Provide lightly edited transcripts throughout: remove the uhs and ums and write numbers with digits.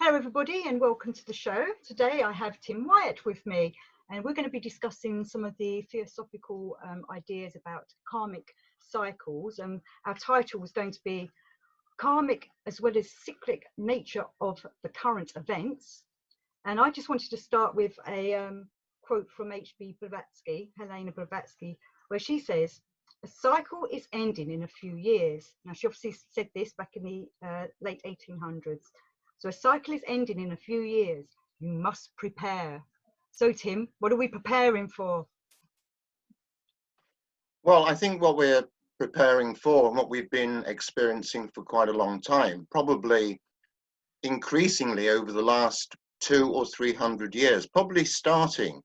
Hello everybody and welcome to the show. Today I have Tim Wyatt with me and we're going to be discussing some of the theosophical ideas about karmic cycles, and our title was going to be Karmic as well as cyclic nature of the current events. And I just wanted to start with a quote from Helena Blavatsky, where she says, "A cycle is ending in a few years." Now, she obviously said this back in the late 1800s. So a cycle is ending in a few years. You must prepare. So, Tim, what are we preparing for? Well, I think what we're preparing for and what we've been experiencing for quite a long time, probably increasingly over the last 200 or 300 years, probably starting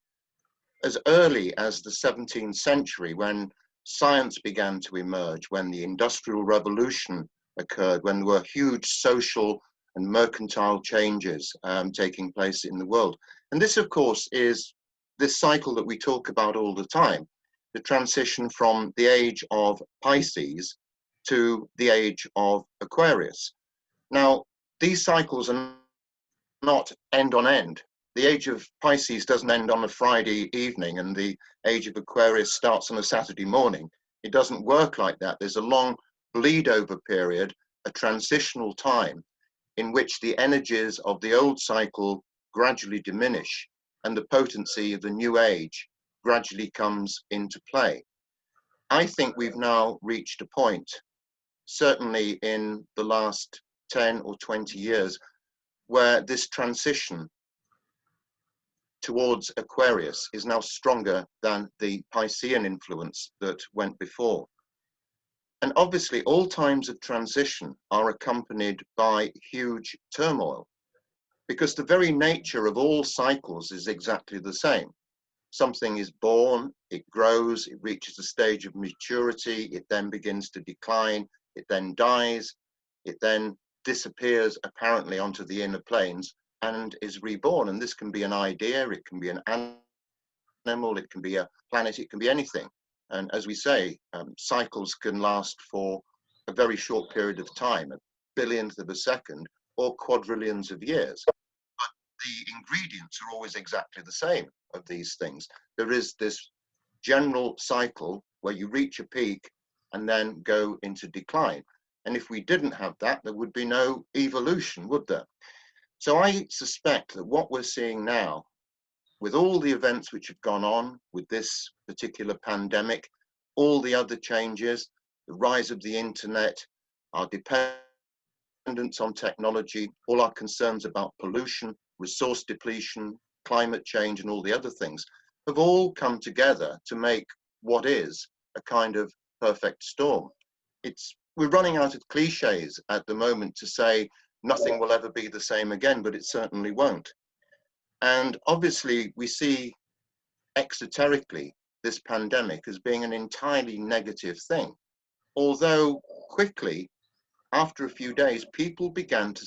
as early as the 17th century when science began to emerge, when the Industrial Revolution occurred, when there were huge social and mercantile changes taking place in the world. And this, of course, is this cycle that we talk about all the time, the transition from the age of Pisces to the age of Aquarius. Now, these cycles are not end on end. The age of Pisces doesn't end on a Friday evening and the age of Aquarius starts on a Saturday morning. It doesn't work like that. There's a long bleed over period, a transitional time in which the energies of the old cycle gradually diminish and the potency of the new age gradually comes into play. I think we've now reached a point, certainly in the last 10 or 20 years, where this transition towards Aquarius is now stronger than the Piscean influence that went before. And obviously, all times of transition are accompanied by huge turmoil, because the very nature of all cycles is exactly the same. Something is born, it grows, it reaches a stage of maturity, it then begins to decline, it then dies, it then disappears apparently onto the inner planes and is reborn. And this can be an idea, it can be an animal, it can be a planet, it can be anything. And as we say, cycles can last for a very short period of time, a billionth of a second or quadrillions of years. But the ingredients are always exactly the same of these things. There is this general cycle where you reach a peak and then go into decline. And if we didn't have that, there would be no evolution, would there? So I suspect that what we're seeing now, with all the events which have gone on with this particular pandemic, all the other changes, the rise of the internet, our dependence on technology, all our concerns about pollution, resource depletion, climate change, and all the other things, have all come together to make what is a kind of perfect storm. We're running out of cliches at the moment to say nothing will ever be the same again, but it certainly won't. And obviously, we see exoterically this pandemic as being an entirely negative thing. Although quickly, after a few days, people began to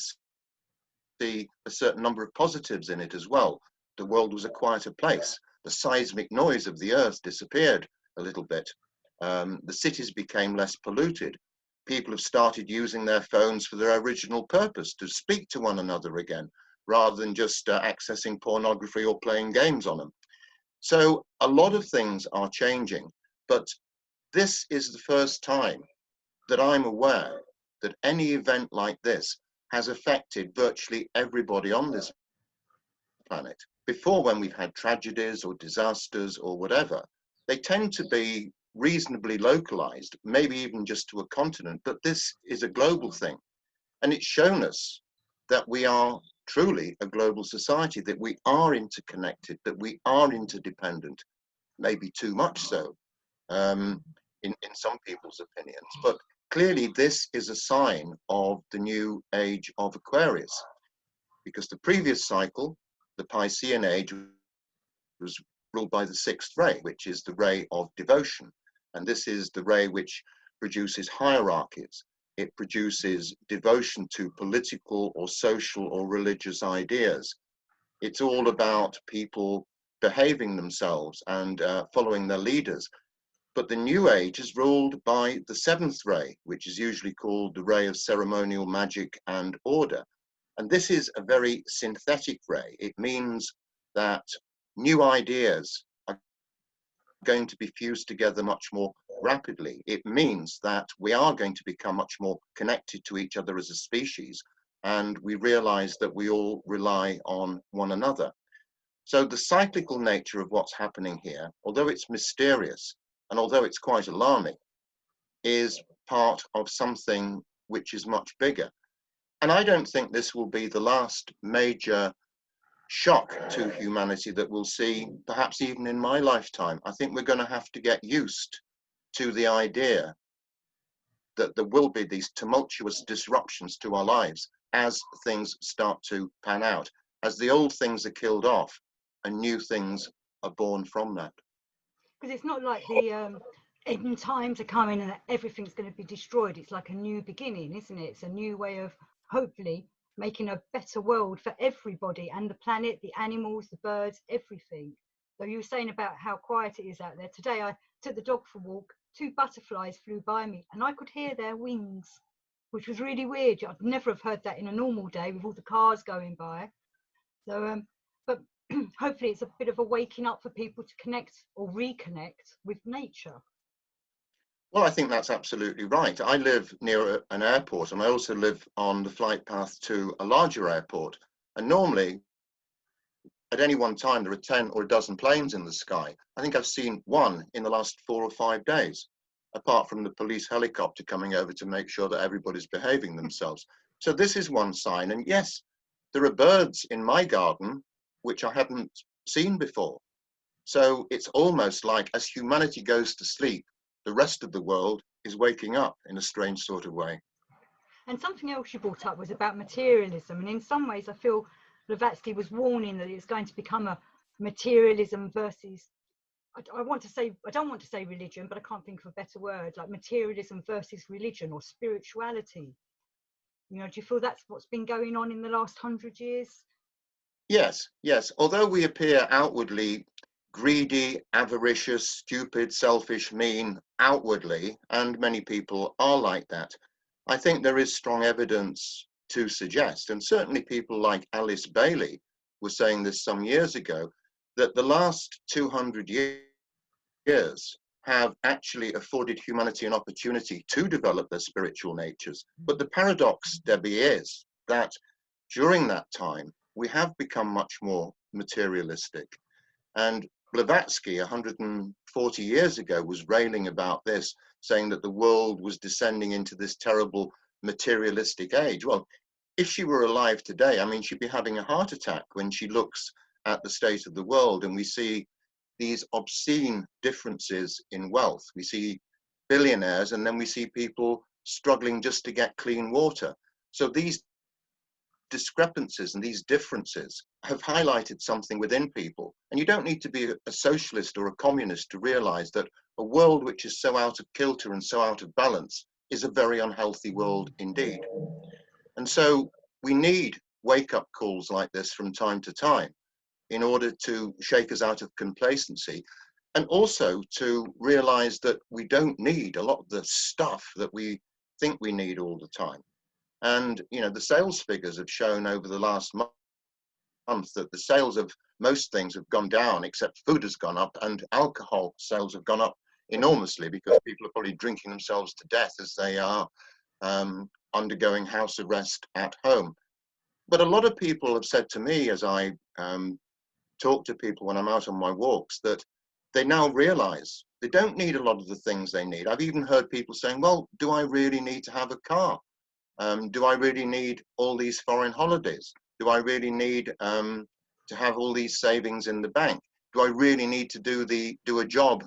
see a certain number of positives in it as well. The world was a quieter place. The seismic noise of the earth disappeared a little bit. The cities became less polluted. People have started using their phones for their original purpose, to speak to one another again, rather than just accessing pornography or playing games on them. So a lot of things are changing, but this is the first time that I'm aware that any event like this has affected virtually everybody on this planet. Before, when we've had tragedies or disasters or whatever, they tend to be reasonably localized, maybe even just to a continent, but this is a global thing. And it's shown us that we are truly a global society, that we are interconnected, that we are interdependent, maybe too much so in some people's opinions. But clearly this is a sign of the new age of Aquarius, because the previous cycle, the Piscean age, was ruled by the sixth ray, which is the ray of devotion. And this is the ray which produces hierarchies. It produces devotion to political or social or religious ideas. It's all about people behaving themselves and following their leaders. But the new age is ruled by the seventh ray, which is usually called the ray of ceremonial magic and order. And this is a very synthetic ray. It means that new ideas are going to be fused together much more rapidly. It means that we are going to become much more connected to each other as a species, and we realize that we all rely on one another. So the cyclical nature of what's happening here, although it's mysterious and although it's quite alarming, is part of something which is much bigger. And I don't think this will be the last major shock to humanity that we'll see, perhaps even in my lifetime. I think we're going to have to get used to the idea that there will be these tumultuous disruptions to our lives as things start to pan out, as the old things are killed off and new things are born from that. Because it's not like the end times are coming and everything's going to be destroyed. It's like a new beginning, isn't it? It's a new way of hopefully making a better world for everybody, and the planet, the animals, the birds, everything. So you were saying about how quiet it is out there. Today I took the dog for a walk. 2 butterflies flew by me and I could hear their wings, which was really weird. I'd never have heard that in a normal day with all the cars going by. So but hopefully it's a bit of a waking up for people to connect or reconnect with nature. Well, I think that's absolutely right. I live near an airport, and I also live on the flight path to a larger airport. And normally, at any one time, there are 10 or a dozen planes in the sky. I think I've seen one in the last 4 or 5 days, apart from the police helicopter coming over to make sure that everybody's behaving themselves. So this is one sign. And yes, there are birds in my garden which I hadn't seen before. So it's almost like as humanity goes to sleep, the rest of the world is waking up in a strange sort of way. And something else you brought up was about materialism. And in some ways, I feel Blavatsky was warning that it's going to become a materialism versus, I want to say, I don't want to say religion, but I can't think of a better word, like materialism versus religion or spirituality. You know, do you feel that's what's been going on in the last 100 years? Yes, yes. Although we appear outwardly greedy, avaricious, stupid, selfish, mean outwardly, and many people are like that, I think there is strong evidence to suggest, and certainly people like Alice Bailey were saying this some years ago, that the last 200 years have actually afforded humanity an opportunity to develop their spiritual natures. But the paradox, Debbie, is that during that time, we have become much more materialistic. And Blavatsky, 140 years ago, was railing about this, saying that the world was descending into this terrible materialistic age. Well, if she were alive today, I mean, she'd be having a heart attack when she looks at the state of the world, and we see these obscene differences in wealth. We see billionaires, and then we see people struggling just to get clean water. So these discrepancies and these differences have highlighted something within people. And you don't need to be a socialist or a communist to realize that a world which is so out of kilter and so out of balance is a very unhealthy world indeed. And so we need wake-up calls like this from time to time in order to shake us out of complacency, and also to realize that we don't need a lot of the stuff that we think we need all the time. And, you know, the sales figures have shown over the last month that the sales of most things have gone down, except food has gone up, and alcohol sales have gone up enormously because people are probably drinking themselves to death as they are undergoing house arrest at home. But a lot of people have said to me, as I talk to people when I'm out on my walks, that they now realize they don't need a lot of the things they need. I've even heard people saying, well, do I really need to have a car? Do I really need all these foreign holidays? Do I really need to have all these savings in the bank? Do I really need to do a job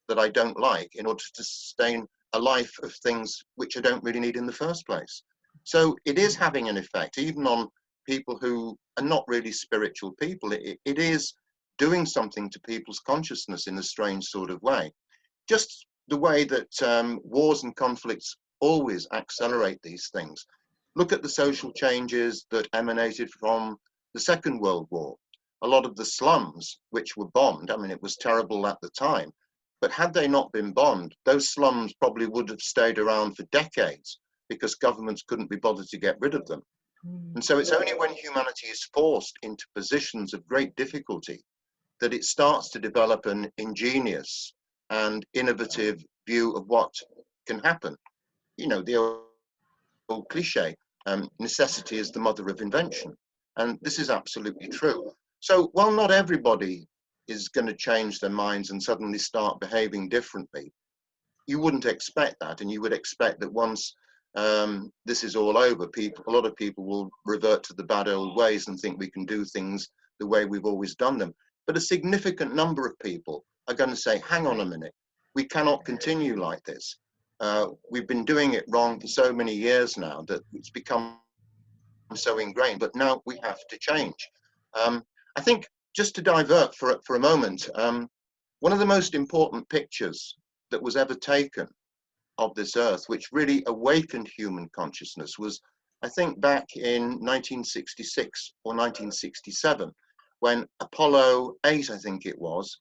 that I don't like in order to sustain a life of things which I don't really need in the first place? So it is having an effect, even on people who are not really spiritual people. It is doing something to people's consciousness in a strange sort of way. Just the way that wars and conflicts always accelerate these things. Look at the social changes that emanated from the Second World War. A lot of the slums which were bombed, I mean, it was terrible at the time, but had they not been bombed, those slums probably would have stayed around for decades because governments couldn't be bothered to get rid of them. And so it's only when humanity is forced into positions of great difficulty that it starts to develop an ingenious and innovative view of what can happen. You know, the old cliche, necessity is the mother of invention. And this is absolutely true. So while not everybody is going to change their minds and suddenly start behaving differently, you wouldn't expect that. And you would expect that once this is all over, a lot of people will revert to the bad old ways and think we can do things the way we've always done them. But a significant number of people are going to say, hang on a minute, we cannot continue like this. We've been doing it wrong for so many years now that it's become so ingrained, but now we have to change. I think, just to divert for a moment, one of the most important pictures that was ever taken of this earth, which really awakened human consciousness, was, I think, back in 1966 or 1967, when Apollo 8, I think it was,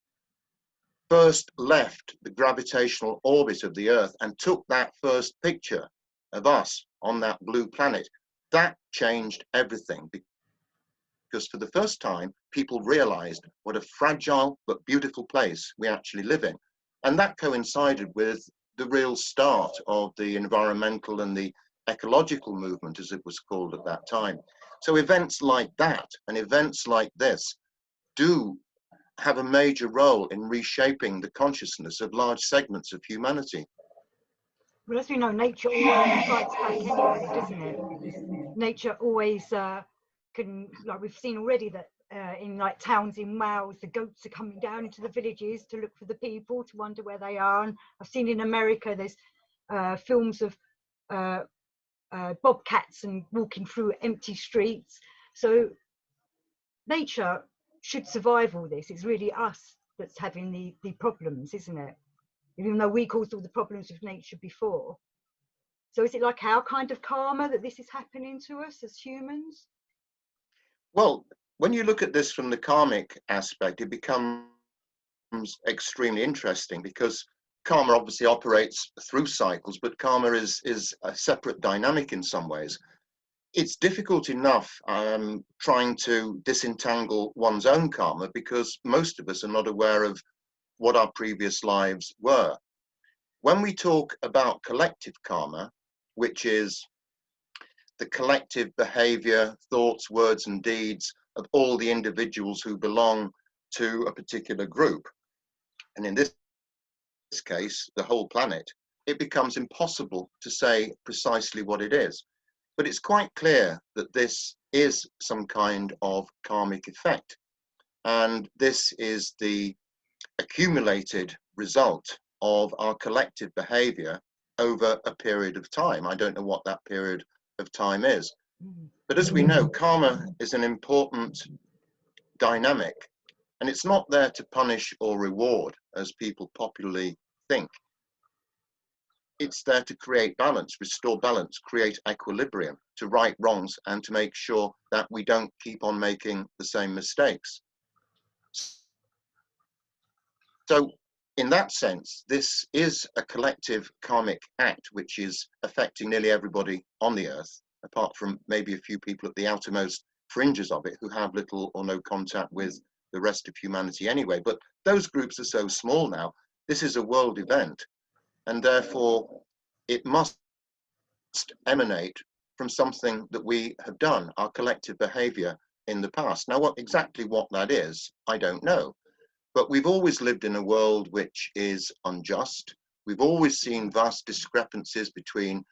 first left the gravitational orbit of the Earth and took that first picture of us on that blue planet. That changed everything, because for the first time, people realized what a fragile but beautiful place we actually live in. And that coincided with the real start of the environmental and the ecological movement, as it was called at that time. So events like that and events like this do have a major role in reshaping the consciousness of large segments of humanity. Well, as we know, nature always fights back anyway, doesn't it? Nature always can, like we've seen already, that in like towns in Wales, the goats are coming down into the villages to look for the people, to wonder where they are. And I've seen in America, there's films of bobcats and walking through empty streets. So nature should survive all this. It's really us that's having the problems, isn't it? Even though we caused all the problems with nature before. So is it like our kind of karma that this is happening to us as humans? Well, when you look at this from the karmic aspect, it becomes extremely interesting, because karma obviously operates through cycles, but karma is a separate dynamic in some ways. It's difficult enough trying to disentangle one's own karma, because most of us are not aware of what our previous lives were. When we talk about collective karma, which is the collective behavior, thoughts, words, and deeds of all the individuals who belong to a particular group, and in this case, the whole planet, it becomes impossible to say precisely what it is. But it's quite clear that this is some kind of karmic effect. And this is the accumulated result of our collective behavior over a period of time. I don't know what that period of time is. But as we know, karma is an important dynamic, and it's not there to punish or reward, as people popularly think. It's there to create balance, restore balance, create equilibrium, to right wrongs, and to make sure that we don't keep on making the same mistakes. So in that sense, this is a collective karmic act which is affecting nearly everybody on the earth, apart from maybe a few people at the outermost fringes of it who have little or no contact with the rest of humanity anyway. But those groups are so small now. This is a world event, and therefore it must emanate from something that we have done, our collective behavior in the past. Now, exactly what that is, I don't know. But we've always lived in a world which is unjust. We've always seen vast discrepancies between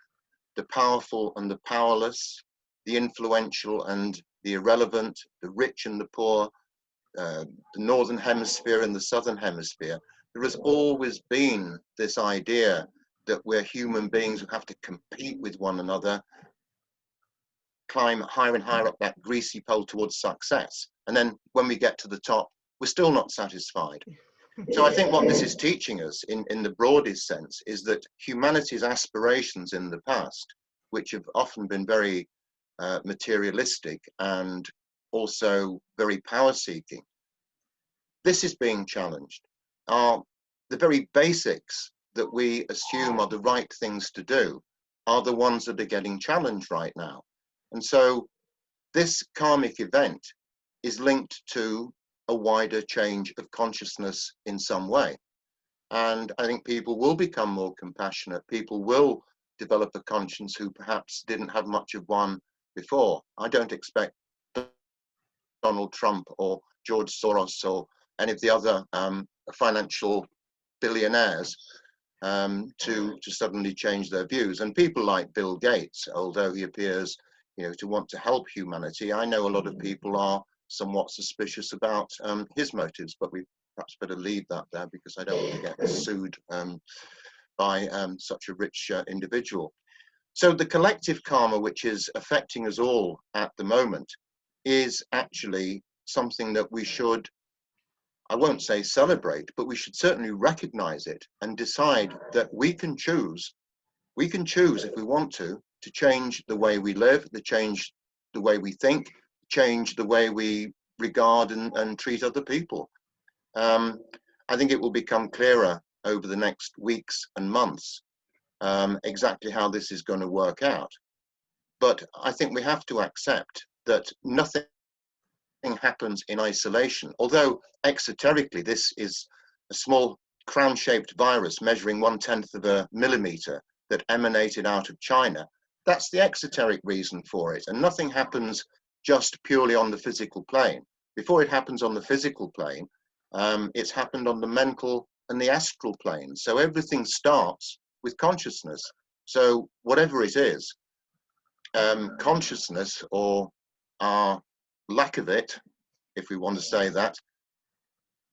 the powerful and the powerless, the influential and the irrelevant, the rich and the poor, the northern hemisphere and the southern hemisphere. There has always been this idea that we're human beings who have to compete with one another, climb higher and higher up that greasy pole towards success. And then when we get to the top, we're still not satisfied. So I think what this is teaching us in the broadest sense is that humanity's aspirations in the past, which have often been very materialistic and also very power-seeking, this is being challenged. The very basics that we assume are the right things to do are the ones that are getting challenged right now. And so this karmic event is linked to a wider change of consciousness in some way. And I think people will become more compassionate. People will develop a conscience who perhaps didn't have much of one before. I don't expect Donald Trump or George Soros or any of the other financial billionaires to suddenly change their views. And people like Bill Gates, although he appears, to want to help humanity, I know a lot of people are somewhat suspicious about his motives, but we perhaps better leave that there because I don't want to get sued by such a rich individual. So the collective karma, which is affecting us all at the moment, is actually something that we should, I won't say celebrate, but we should certainly recognize it and decide that we can choose if we want to change the way we live, to change the way we think, change the way we regard and treat other people. I think it will become clearer over the next weeks and months exactly how this is going to work out. But I think we have to accept that nothing happens in isolation. Although exoterically this is a small crown-shaped virus measuring 1/10 of a millimeter that emanated out of China, that's the exoteric reason for it. And nothing happens just purely on the physical plane. Before it happens on the physical plane, it's happened on the mental and the astral plane. So everything starts with consciousness. So whatever it is, consciousness, or our lack of it, if we want to say that,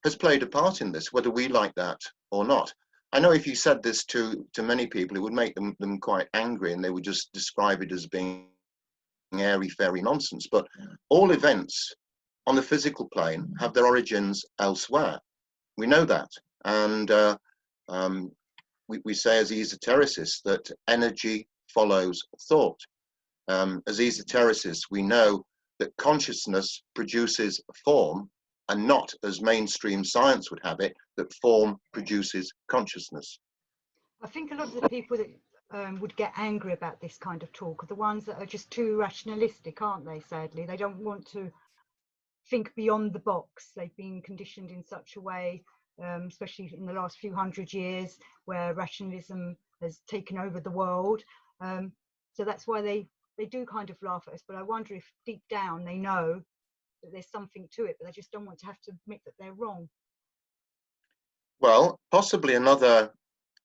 has played a part in this, whether we like that or not. I know if you said this to many people, it would make them quite angry, and they would just describe it as being airy-fairy nonsense. But all events on the physical plane have their origins elsewhere. We know that. And we say as esotericists that energy follows thought. As esotericists, we know that consciousness produces form, and not, as mainstream science would have it, that form produces consciousness. I think a lot of the people that would get angry about this kind of talk are the ones that are just too rationalistic, aren't they, sadly? They don't want to think beyond the box. They've been conditioned in such a way, especially in the last few hundred years, where rationalism has taken over the world. So that's why they do kind of laugh at us. But I wonder if deep down they know that there's something to it, but they just don't want to have to admit that they're wrong. Well, possibly another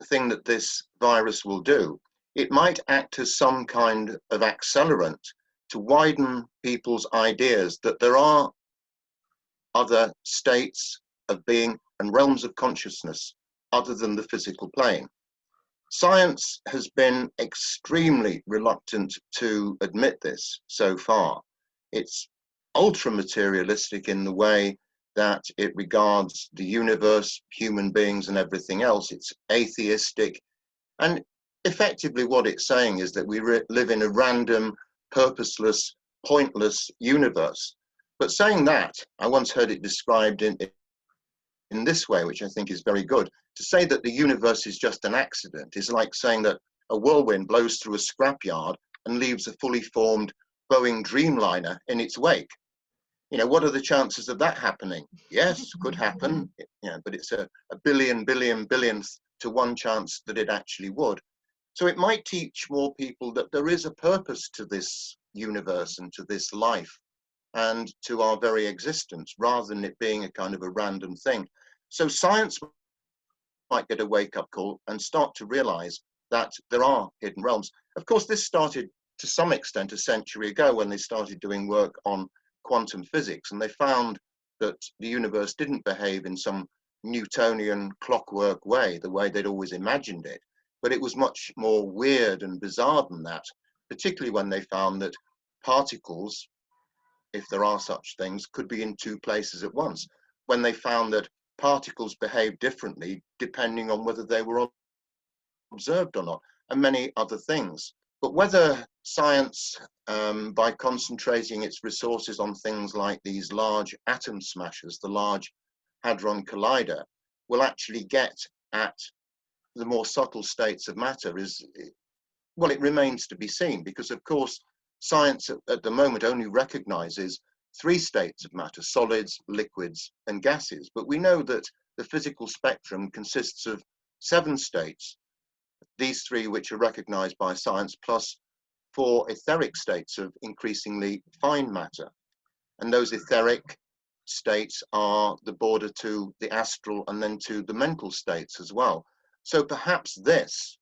thing that this virus will do, it might act as some kind of accelerant to widen people's ideas that there are other states of being and realms of consciousness other than the physical plane. Science has been extremely reluctant to admit this so far. It's ultra materialistic in the way that it regards the universe, human beings, and everything else. It's atheistic. And effectively what it's saying is that we live in a random, purposeless, pointless universe. But saying that, I once heard it described in this way, which I think is very good. To say that the universe is just an accident is like saying that a whirlwind blows through a scrapyard and leaves a fully formed Boeing Dreamliner in its wake. What are the chances of that happening? Yes, could happen, but it's a billionth to one chance that it actually would. So it might teach more people that there is a purpose to this universe and to this life and to our very existence, rather than it being a kind of a random thing. So science might get a wake-up call and start to realize that there are hidden realms. Of course, this started to some extent a century ago when they started doing work on quantum physics, and they found that the universe didn't behave in some Newtonian clockwork way, the way they'd always imagined it, but it was much more weird and bizarre than that, particularly when they found that particles, if there are such things, could be in two places at once, when they found that particles behave differently depending on whether they were observed or not, and many other things. But whether science, by concentrating its resources on things like these large atom smashers, the Large Hadron Collider, will actually get at the more subtle states of matter is, well, it remains to be seen, because of course science at the moment only recognizes 3 states of matter: solids, liquids, and gases. But we know that the physical spectrum consists of 7 states, these 3 which are recognized by science, plus 4 etheric states of increasingly fine matter. And those etheric states are the border to the astral and then to the mental states as well. So perhaps this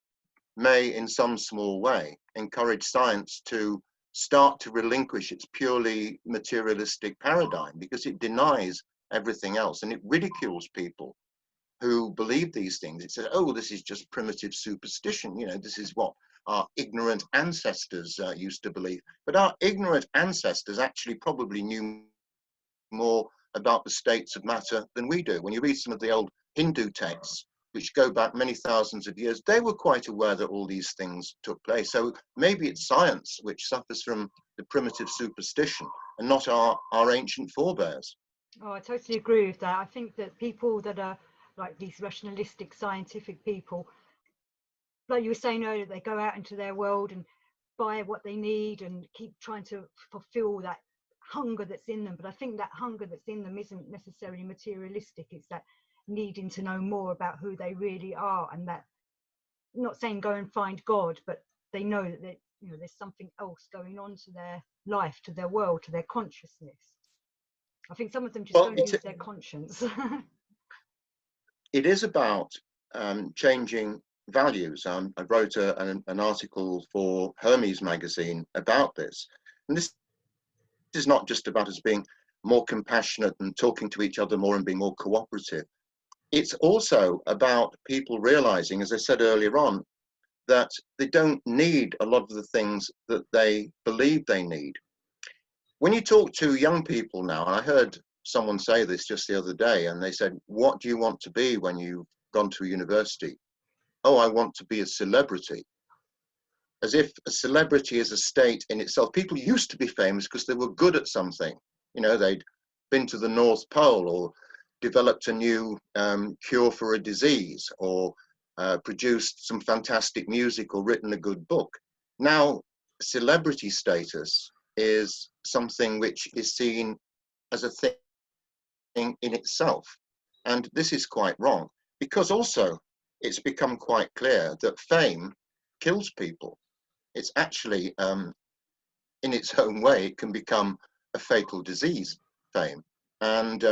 may, in some small way, encourage science to start to relinquish its purely materialistic paradigm, because it denies everything else and it ridicules people who believe these things. It says, oh, this is just primitive superstition. You know, this is what our ignorant ancestors used to believe. But our ignorant ancestors actually probably knew more about the states of matter than we do. When you read some of the old Hindu texts, which go back many thousands of years, they were quite aware that all these things took place. So maybe it's science which suffers from the primitive superstition and not our ancient forebears. Oh, I totally agree with that. I think that people that are like these rationalistic scientific people, like you were saying earlier, they go out into their world and buy what they need and keep trying to fulfill that hunger that's in them. But I think that hunger that's in them isn't necessarily materialistic. It's that needing to know more about who they really are, and that, not saying go and find God, but they know that you know there's something else going on to their life, to their world, to their consciousness. I think some of them just don't use their conscience. It is about changing values. I wrote an article for Hermes magazine about this, and this is not just about us being more compassionate and talking to each other more and being more cooperative. It's also about people realizing, as I said earlier on, that they don't need a lot of the things that they believe they need. When you talk to young people now, and I heard someone say this just the other day, and they said, what do you want to be when you've gone to a university? Oh, I want to be a celebrity. As if a celebrity is a state in itself. People used to be famous because they were good at something. You know, they'd been to the North Pole, or developed a new cure for a disease, or produced some fantastic music, or written a good book. Now, celebrity status is something which is seen as a thing in itself. And this is quite wrong, because also it's become quite clear that fame kills people. It's actually, in its own way, it can become a fatal disease, fame. And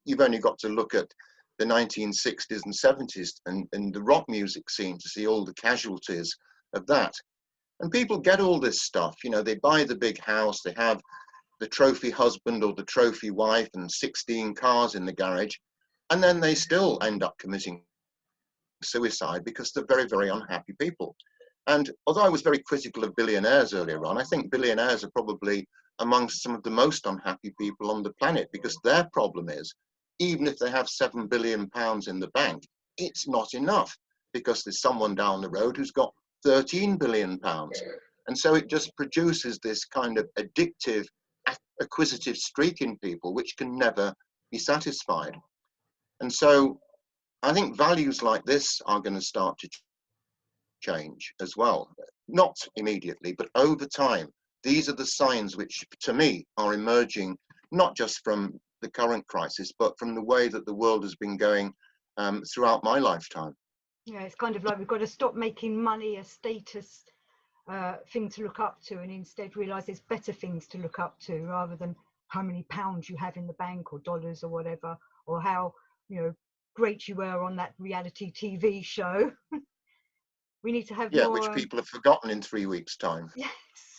you've only got to look at the 1960s and 70s and the rock music scene to see all the casualties of that. And people get all this stuff, you know, they buy the big house, they have the trophy husband or the trophy wife and 16 cars in the garage, and then they still end up committing suicide because they're very, very unhappy people. And although I was very critical of billionaires earlier on, I think billionaires are probably amongst some of the most unhappy people on the planet, because their problem is, even if they have £7 billion in the bank, it's not enough, because there's someone down the road who's got £13 billion. And so it just produces this kind of addictive, acquisitive streak in people, which can never be satisfied. And so I think values like this are going to start to change as well. Not immediately, but over time. These are the signs which, to me, are emerging, not just from the current crisis, but from the way that the world has been going throughout my lifetime. Yeah, it's kind of like we've got to stop making money a status thing to look up to, and instead realize there's better things to look up to, rather than how many pounds you have in the bank or dollars or whatever, or how, you know, great you were on that reality TV show. We need to have more, which people have forgotten in 3 weeks' time. Yes,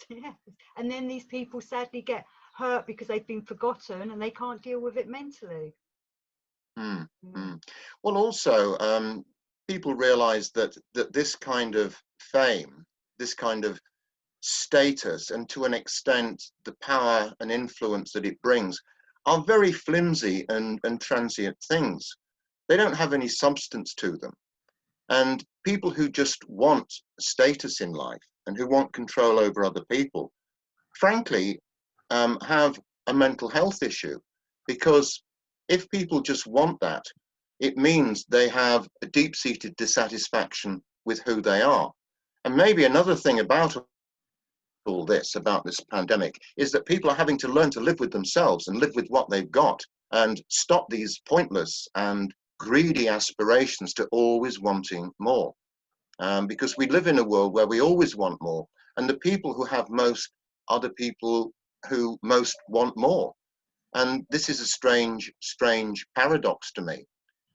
yes. And then these people sadly get hurt because they've been forgotten and they can't deal with it mentally. Well, also, people realize that this kind of fame, this kind of status, and to an extent the power and influence that it brings, are very flimsy and transient things. They don't have any substance to them. And people who just want status in life and who want control over other people, frankly, have a mental health issue, because if people just want that, it means they have a deep-seated dissatisfaction with who they are. And maybe another thing about all this, about this pandemic, is that people are having to learn to live with themselves and live with what they've got and stop these pointless and greedy aspirations to always wanting more. Because we live in a world where we always want more, and the people who have most are the people who most want more. And this is a strange paradox to me.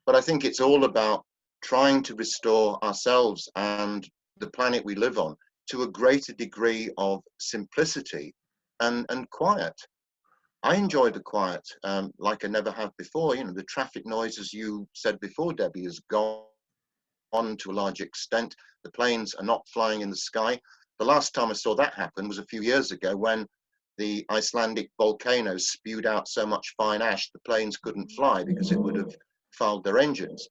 But I think it's all about trying to restore ourselves and the planet we live on to a greater degree of simplicity and quiet. I enjoy the quiet like I never have before. You know, the traffic noise, as you said before, Debbie, has gone on to a large extent. The planes are not flying in the sky. The last time I saw that happen was a few years ago when the Icelandic volcano spewed out so much fine ash the planes couldn't fly because it would have fouled their engines.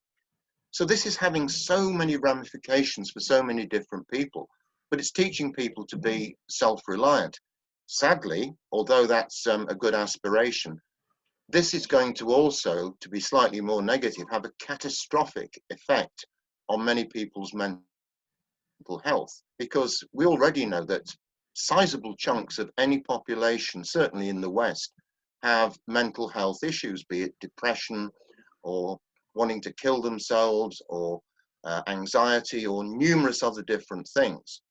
So this is having so many ramifications for so many different people, but it's teaching people to be self-reliant. Sadly, although that's a good aspiration, this is going to also, to be slightly more negative, have a catastrophic effect on many people's mental health, because we already know that sizable chunks of any population, certainly in the West, have mental health issues, be it depression or wanting to kill themselves or anxiety or numerous other different things.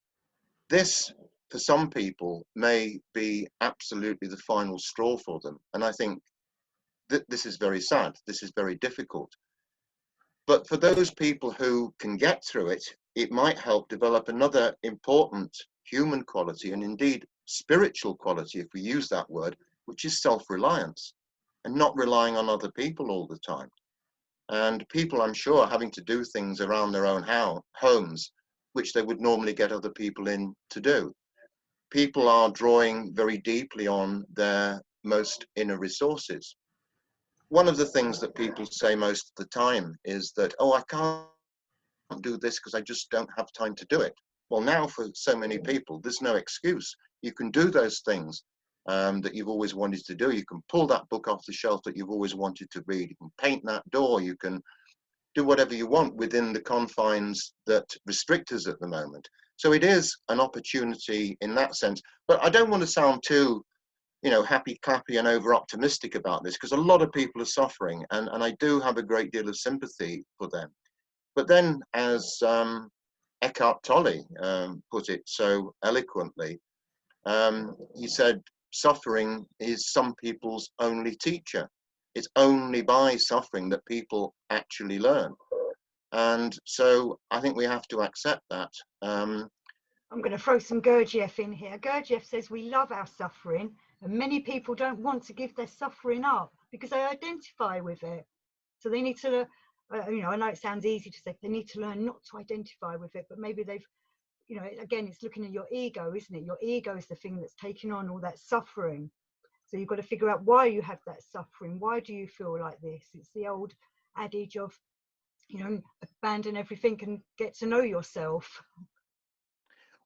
This, for some people, may be absolutely the final straw for them. And I think that this is very sad. This is very difficult. But for those people who can get through it, it might help develop another important human quality, and indeed spiritual quality, if we use that word, which is self-reliance and not relying on other people all the time. And people, I'm sure, are having to do things around their own homes, which they would normally get other people in to do. People are drawing very deeply on their most inner resources. One of the things that people say most of the time is that, oh, I can't do this because I just don't have time to do it. Well, now for so many people, there's no excuse. You can do those things that you've always wanted to do. You can pull that book off the shelf that you've always wanted to read. You can paint that door. You can do whatever you want within the confines that restrict us at the moment. So it is an opportunity in that sense. But I don't want to sound too, you know, happy clappy and over optimistic about this, because a lot of people are suffering, and I do have a great deal of sympathy for them. But then, as Eckhart Tolle put it so eloquently, he said, suffering is some people's only teacher. It's only by suffering that people actually learn. And so I think we have to accept that. I'm going to throw some Gurdjieff in here. Gurdjieff says we love our suffering, and many people don't want to give their suffering up because they identify with it. So they need to, you know, I know it sounds easy to say, they need to learn not to identify with it, but maybe they've, you know, again, it's looking at your ego, isn't it? Your ego is the thing that's taking on all that suffering. So you've got to figure out why you have that suffering. Why do you feel like this? It's the old adage of, you know, abandon everything and get to know yourself.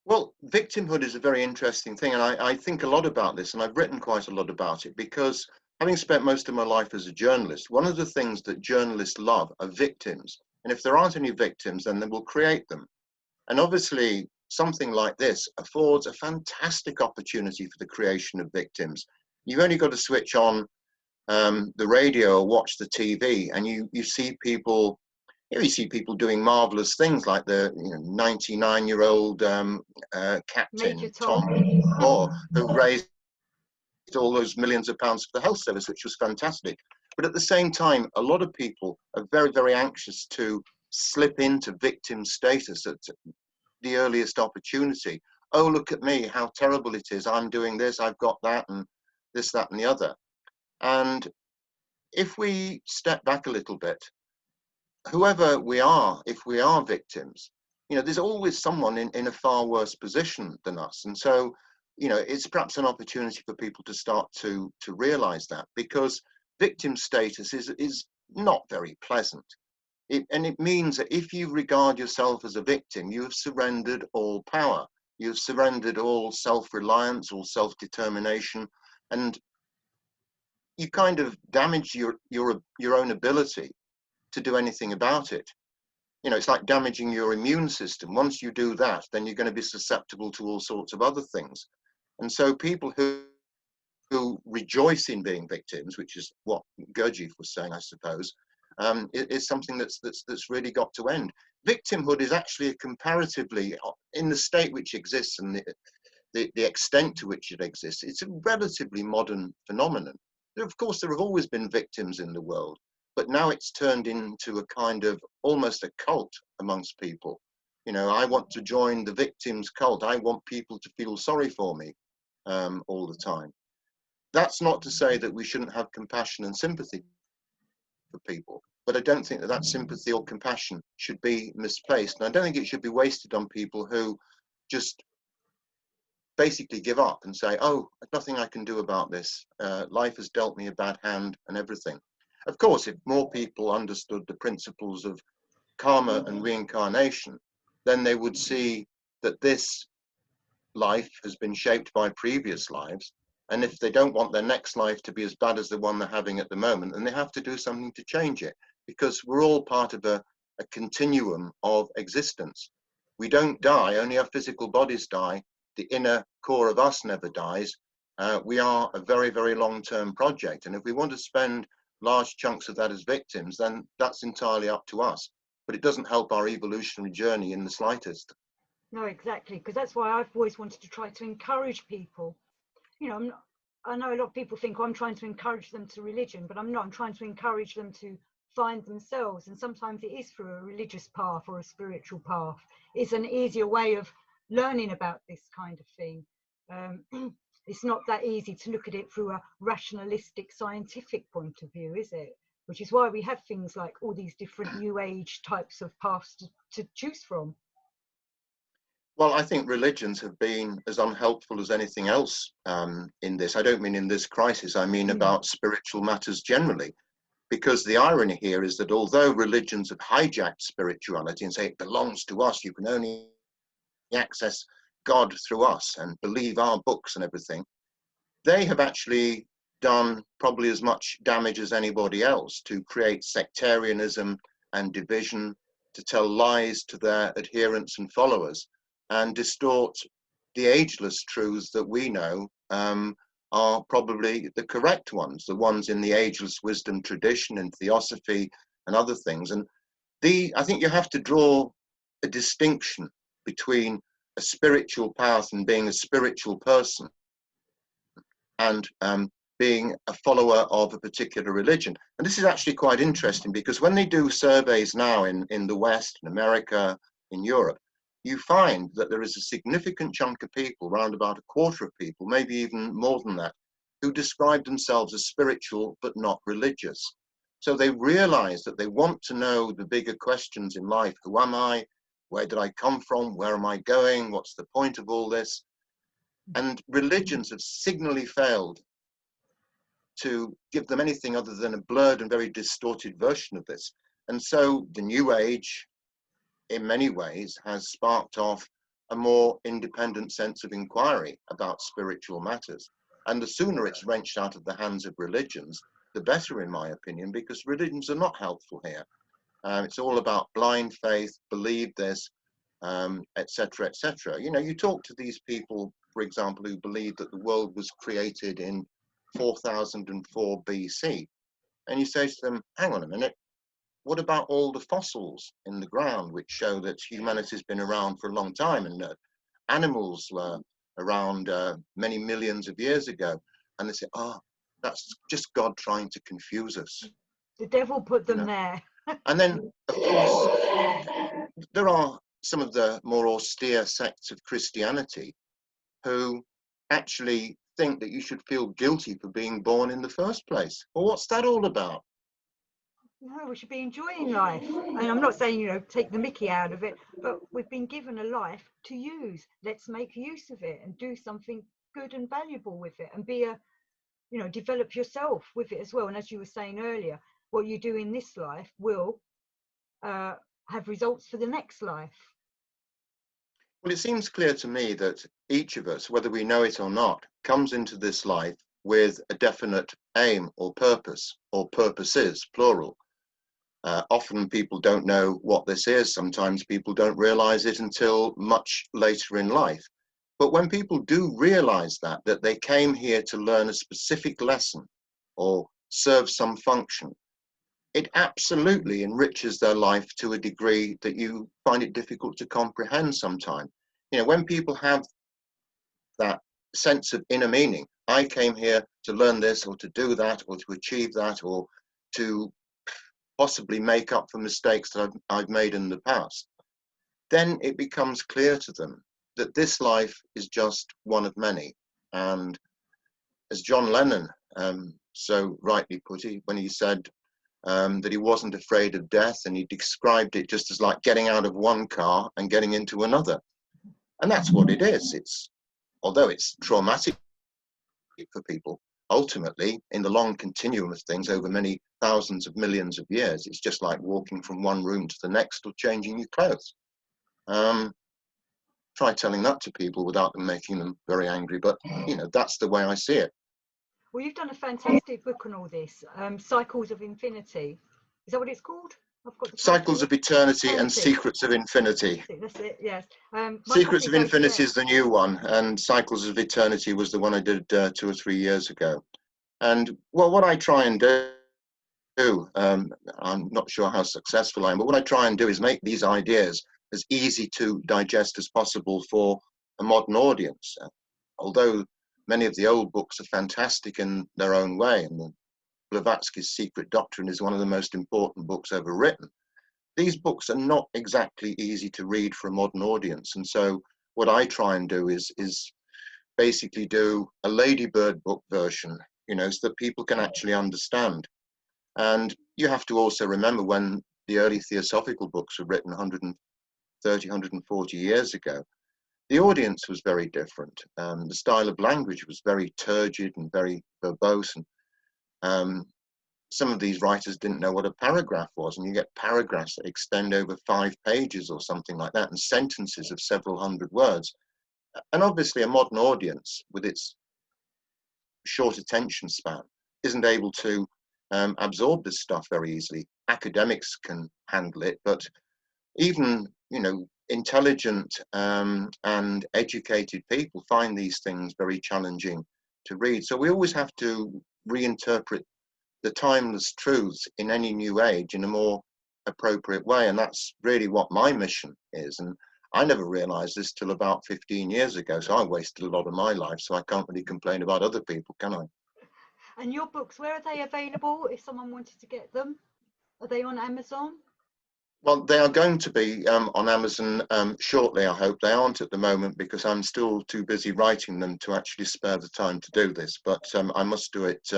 Well, victimhood is a very interesting thing, and I think a lot about this, and I've written quite a lot about it, because having spent most of my life as a journalist, one of the things that journalists love are victims. And if there aren't any victims, then they will create them. And obviously, something like this affords a fantastic opportunity for the creation of victims. You've only got to switch on the radio or watch the TV, and you see people. You see people doing marvelous things, like the 99-year-old captain Tom Moore, who raised all those millions of pounds for the health service, which was fantastic. But at the same time, a lot of people are very anxious to slip into victim status at the earliest opportunity. Oh, look at me, how terrible it is. I'm doing this, I've got that, and this, that, and the other. And if we step back a little bit, whoever we are, if we are victims, there's always someone in a far worse position than us. And so, it's perhaps an opportunity for people to start to realize that, because victim status is not very pleasant. And it means that if you regard yourself as a victim, you have surrendered all power. You've surrendered all self-reliance, all self-determination, and you kind of damage your own ability to do anything about it. It's like damaging your immune system. Once you do that, then you're going to be susceptible to all sorts of other things. And so people who rejoice in being victims, which is what Gurdjieff was saying, I suppose, is something that's really got to end. Victimhood is actually a comparatively, in the state which exists and the extent to which it exists, it's a relatively modern phenomenon. Of course, there have always been victims in the world, but now it's turned into a kind of almost a cult amongst people. You know, I want to join the victims cult. I want people to feel sorry for me all the time. That's not to say that we shouldn't have compassion and sympathy for people, but I don't think that that sympathy or compassion should be misplaced. And I don't think it should be wasted on people who just basically give up and say, oh, there's nothing I can do about this. Life has dealt me a bad hand and everything. Of course, if more people understood the principles of karma and reincarnation, then they would see that this life has been shaped by previous lives. And if they don't want their next life to be as bad as the one they're having at the moment, then they have to do something to change it, because we're all part of a continuum of existence. We don't die, only our physical bodies die. The inner core of us never dies. We are a very, very long-term project. And if we want to spend large chunks of that as victims, then that's entirely up to us. But it doesn't help our evolutionary journey in the slightest. No, exactly, because that's why I've always wanted to try to encourage people. You know, I know a lot of people think, oh, I'm trying to encourage them to religion, but I'm not. I'm trying to encourage them to find themselves. And sometimes it is through a religious path or a spiritual path. It's an easier way of learning about this kind of thing. It's not that easy to look at it through a rationalistic, scientific point of view, is it? Which is why we have things like all these different new age types of paths to choose from. Well, I think religions have been as unhelpful as anything else in this. I don't mean in this crisis, I mean about spiritual matters generally. Because the irony here is that although religions have hijacked spirituality and say it belongs to us, you can only access God through us and believe our books and everything, they have actually done probably as much damage as anybody else to create sectarianism and division, to tell lies to their adherents and followers, and distort the ageless truths that we know are probably the correct ones, the ones in the ageless wisdom tradition and theosophy and other things. And I think you have to draw a distinction between a spiritual path and being a spiritual person and being a follower of a particular religion. And this is actually quite interesting, because when they do surveys now in the West, in America, in Europe, you find that there is a significant chunk of people, around about a quarter of people, maybe even more than that, who describe themselves as spiritual but not religious. So they realize that they want to know the bigger questions in life. Who am I? Where did I come from? Where am I going? What's the point of all this? And religions have signally failed to give them anything other than a blurred and very distorted version of this. And so the New Age, in many ways, has sparked off a more independent sense of inquiry about spiritual matters. And the sooner it's wrenched out of the hands of religions, the better, in my opinion, because religions are not helpful here. It's all about blind faith, believe this, etc., etc. You know, you talk to these people, for example, who believe that the world was created in 4004 BC, and you say to them, hang on a minute, what about all the fossils in the ground which show that humanity's been around for a long time, and animals were around many millions of years ago? And they say, oh, that's just God trying to confuse us. The devil put them there. And then, of course, there are some of the more austere sects of Christianity who actually think that you should feel guilty for being born in the first place. Well, what's that all about? No, we should be enjoying life. And I'm not saying, you know, take the mickey out of it, but we've been given a life to use. Let's make use of it and do something good and valuable with it, and be you know, develop yourself with it as well. And as you were saying earlier, what you do in this life will have results for the next life. Well, it seems clear to me that each of us, whether we know it or not, comes into this life with a definite aim or purpose, or purposes, plural. Often people don't know what this is. Sometimes people don't realize it until much later in life. But when people do realize that they came here to learn a specific lesson or serve some function, it absolutely enriches their life to a degree that you find it difficult to comprehend sometimes. You know, when people have that sense of inner meaning, I came here to learn this or to do that or to achieve that or to possibly make up for mistakes that I've made in the past, then it becomes clear to them that this life is just one of many. And as John Lennon so rightly put it when he said that he wasn't afraid of death, and he described it just as like getting out of one car and getting into another. And that's what it is. It's, although it's traumatic for people, ultimately, in the long continuum of things over many thousands of millions of years, it's just like walking from one room to the next or changing your clothes. Try telling that to people without them making them very angry, but you know, that's the way I see it. Well, you've done a fantastic book on all this, Cycles of Infinity. Is that what it's called? I've got the Cycles of Eternity and Secrets of Infinity. That's it, yes. Secrets of Infinity is the new one, and Cycles of Eternity was the one I did 2 or 3 years ago. And well, what I try and do, I'm not sure how successful I am, but what I try and do is make these ideas as easy to digest as possible for a modern audience. Although many of the old books are fantastic in their own way, and Blavatsky's Secret Doctrine is one of the most important books ever written, these books are not exactly easy to read for a modern audience. And so what I try and do is basically do a ladybird book version, you know, so that people can actually understand. And you have to also remember, when the early theosophical books were written 130, 140 years ago, the audience was very different. The style of language was very turgid and very verbose. And some of these writers didn't know what a paragraph was, and you get paragraphs that extend over 5 pages or something like that, and sentences of several hundred words. And obviously a modern audience with its short attention span isn't able to absorb this stuff very easily. Academics can handle it, but even, you know, intelligent and educated people find these things very challenging to read. So we always have to reinterpret the timeless truths in any new age in a more appropriate way. And that's really what my mission is. And I never realized this till about 15 years ago. So I wasted a lot of my life. So I can't really complain about other people, can I? And your books, where are they available if someone wanted to get them? Are they on Amazon? Well, they are going to be on Amazon shortly, I hope. They aren't at the moment because I'm still too busy writing them to actually spare the time to do this. But I must do it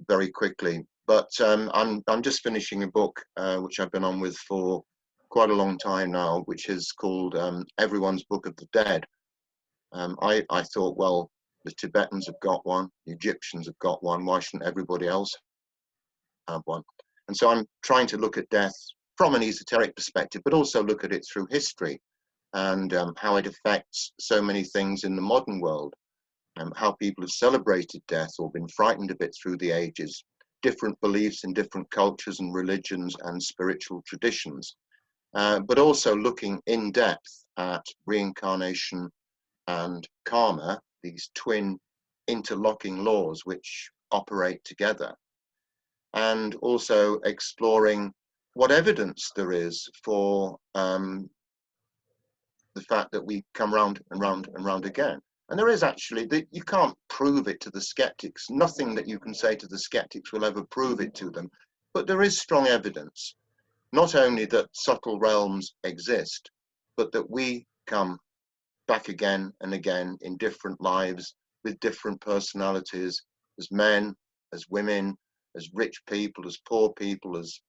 very quickly. But I'm just finishing a book which I've been on with for quite a long time now, which is called Everyone's Book of the Dead. I thought, well, the Tibetans have got one, the Egyptians have got one, why shouldn't everybody else have one? And so I'm trying to look at death from an esoteric perspective, but also look at it through history and how it affects so many things in the modern world. How people have celebrated death or been frightened of it through the ages, different beliefs in different cultures and religions and spiritual traditions, but also looking in depth at reincarnation and karma, these twin interlocking laws which operate together, and also exploring what evidence there is for the fact that we come round and round and round again. And there is actually, you can't prove it to the skeptics. Nothing that you can say to the skeptics will ever prove it to them. But there is strong evidence, not only that subtle realms exist, but that we come back again and again in different lives with different personalities, as men, as women, as rich people, as poor people, as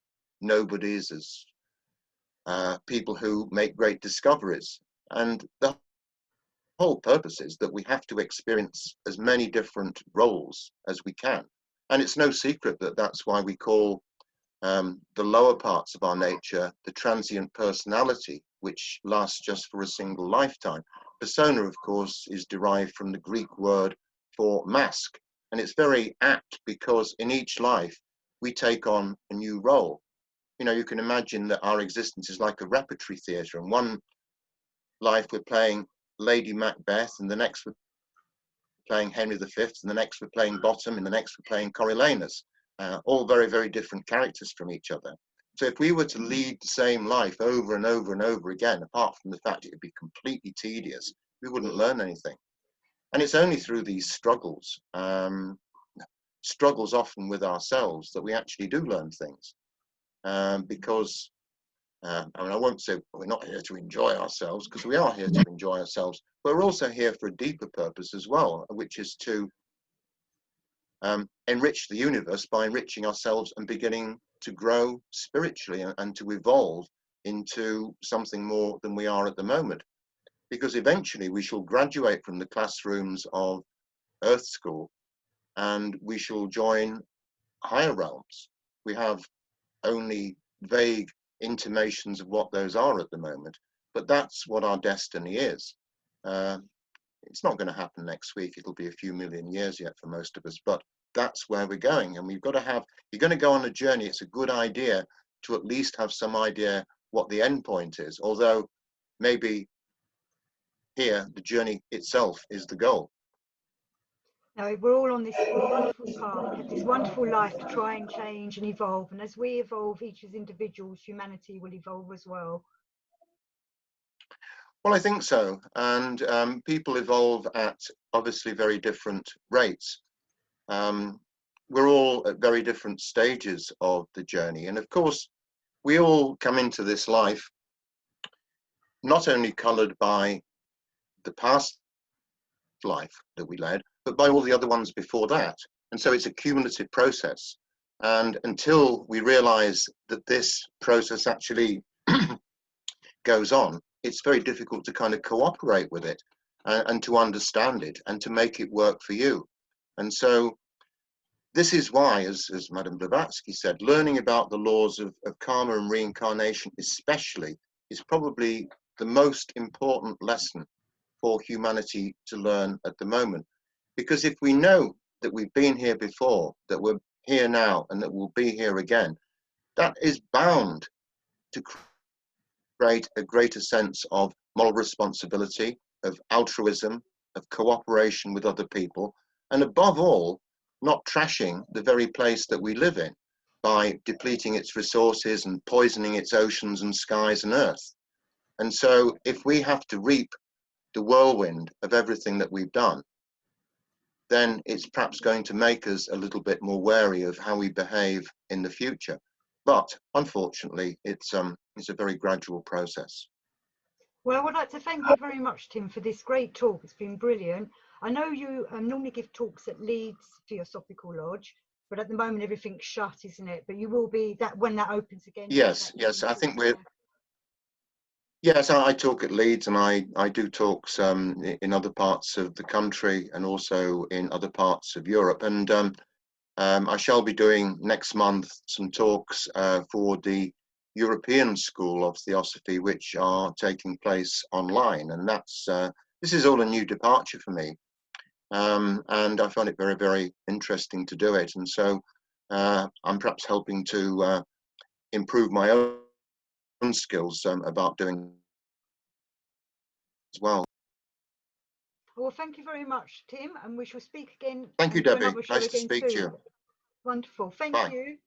nobodies, as people who make great discoveries. And the whole purpose is that we have to experience as many different roles as we can. And it's no secret that that's why we call the lower parts of our nature the transient personality, which lasts just for a single lifetime. Persona, of course, is derived from the Greek word for mask. And it's very apt because in each life we take on a new role. You know, you can imagine that our existence is like a repertory theatre. And one life we're playing Lady Macbeth, and the next were playing Henry V, and the next were playing Bottom, and the next were playing Coriolanus. All very, very different characters from each other. So if we were to lead the same life over and over and over again, apart from the fact it would be completely tedious, we wouldn't learn anything. And it's only through these struggles, struggles often with ourselves, that we actually do learn things. Because, I mean, I won't say we're not here to enjoy ourselves, because we are here to enjoy ourselves, but we're also here for a deeper purpose as well, which is to enrich the universe by enriching ourselves and beginning to grow spiritually and to evolve into something more than we are at the moment. Because eventually we shall graduate from the classrooms of Earth School and we shall join higher realms. We have only vague intimations of what those are at the moment, but that's what our destiny is. It's not going to happen next week. It'll be a few million years yet for most of us, but that's where we're going. And we've got to have, you're going to go on a journey. It's a good idea to at least have some idea what the end point is, although maybe here the journey itself is the goal. No, we're all on this wonderful path, this wonderful life to try and change and evolve. And as we evolve, each as individuals, humanity will evolve as well. Well, I think so. And people evolve at obviously very different rates. We're all at very different stages of the journey. And of course, we all come into this life not only coloured by the past life that we led, but by all the other ones before that. And so it's a cumulative process. And until we realize that this process actually goes on, it's very difficult to kind of cooperate with it and to understand it and to make it work for you. And so this is why, as Madame Blavatsky said, learning about the laws of karma and reincarnation especially is probably the most important lesson for humanity to learn at the moment. Because if we know that we've been here before, that we're here now, and that we'll be here again, that is bound to create a greater sense of moral responsibility, of altruism, of cooperation with other people, and above all, not trashing the very place that we live in by depleting its resources and poisoning its oceans and skies and earth. And so if we have to reap the whirlwind of everything that we've done, then it's perhaps going to make us a little bit more wary of how we behave in the future. But unfortunately, it's a very gradual process. Well, I would like to thank you very much, Tim, for this great talk. It's been brilliant. I know you normally give talks at Leeds Theosophical Lodge, but at the moment everything's shut, isn't it? But you will be that when that opens again. Yes, yes. I think we're. Yes, I talk at Leeds, and I do talks in other parts of the country and also in other parts of Europe. And I shall be doing next month some talks for the European School of Theosophy, which are taking place online. And that's this is all a new departure for me. And I found it very, very interesting to do it. And so I'm perhaps helping to improve my own skills about doing as well. Well, thank you very much, Tim, and we shall speak again. Thank you, Debbie. Another show Nice to again speak soon. to you. Wonderful. Thank Bye. you.